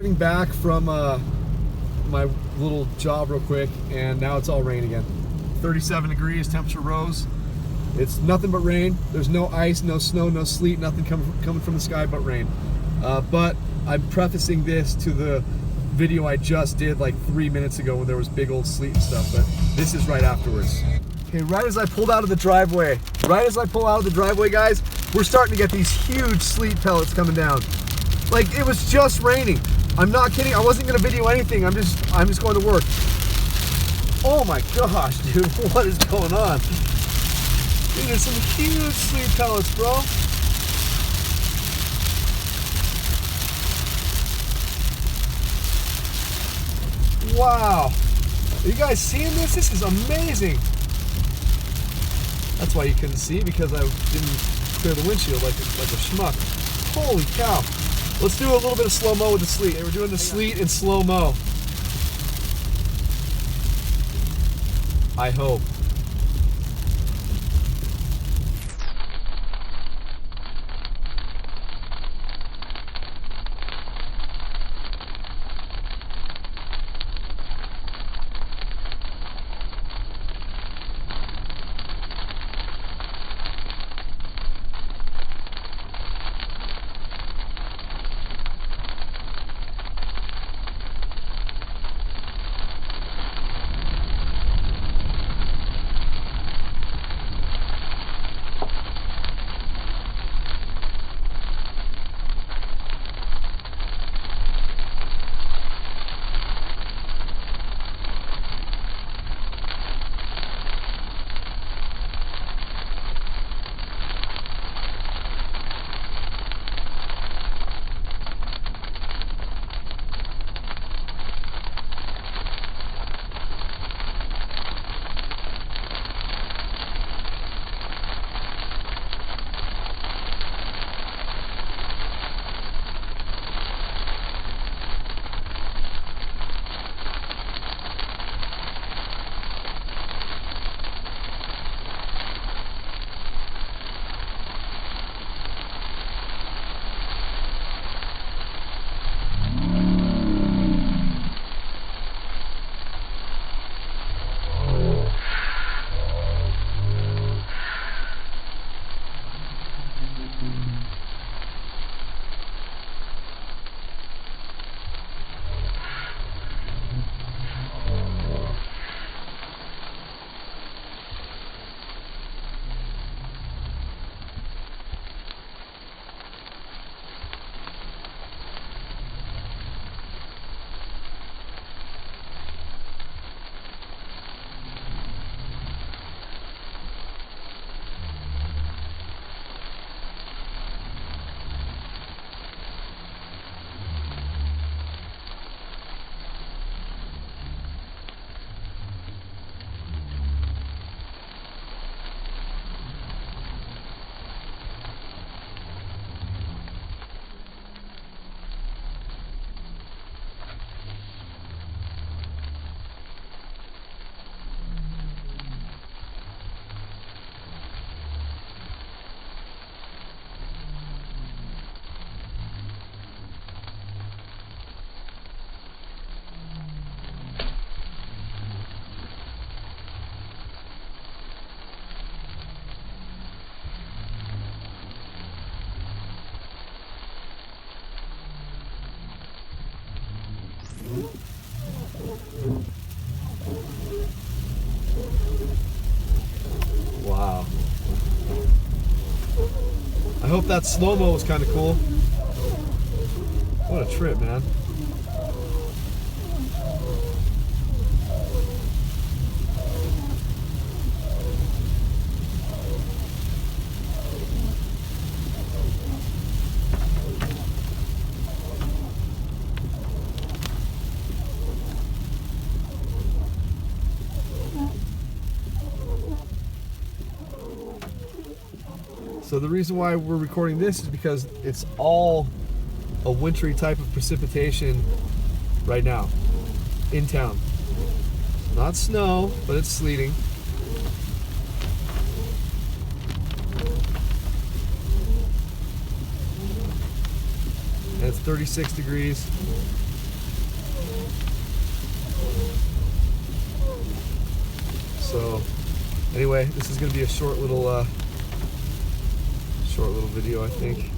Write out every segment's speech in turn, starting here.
Back from my little job real quick, and now it's all rain again. 37 degrees, temperature rose. It's nothing but rain. There's no ice, no snow, no sleet, nothing coming from the sky but rain. But I'm prefacing this to the video I just did like 3 minutes ago when there was big old sleet and stuff, but this is right afterwards. Okay, right as I pulled out of the driveway, guys, we're starting to get these huge sleet pellets coming down. Like, it was just raining. I'm not kidding. I wasn't gonna video anything. I'm just going to work. Oh my gosh, dude, what is going on? Dude, there's some huge sleet pellets, bro. Wow. Are you guys seeing this? This is amazing. That's why you couldn't see, because I didn't clear the windshield like a schmuck. Holy cow. Let's do a little bit of slow-mo with the sleet. Hey, we're doing the sleet in slow-mo. I hope. Wow. I hope that slow-mo was kind of cool. What a trip, man. So the reason why we're recording this is because it's all a wintry type of precipitation right now in town. Not snow, but it's sleeting. And it's 36 degrees. So anyway, this is going to be a short little video, I think.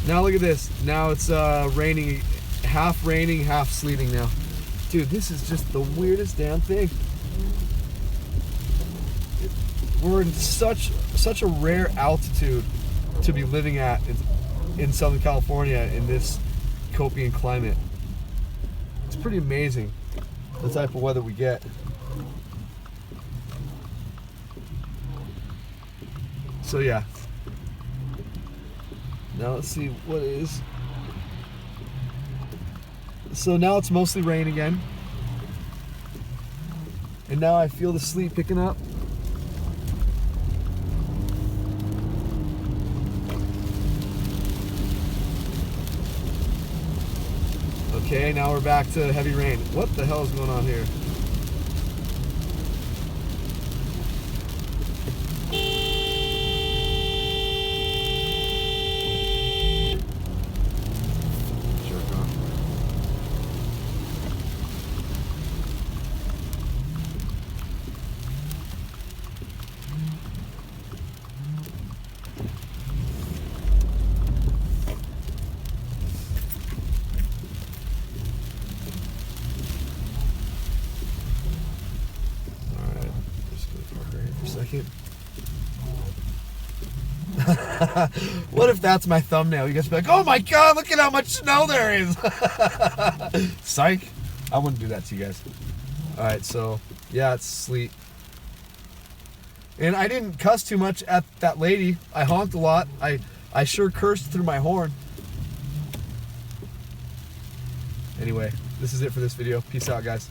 Now look at this. Now it's raining, half sleeting now. Dude, this is just the weirdest damn thing. We're in such a rare altitude to be living at in Southern California in this Copian climate. It's pretty amazing the type of weather we get. So yeah. Now let's see what is. So now it's mostly rain again. And now I feel the sleet picking up. Okay, now we're back to heavy rain. What the hell is going on here? What if that's my thumbnail? You guys be like, oh my god, look at how much snow there is. Psych. I wouldn't do that to you guys. Alright, so yeah, it's sleet. And I didn't cuss too much at that lady. I honked a lot. I sure cursed through my horn. Anyway, this is it for this video. Peace out, guys.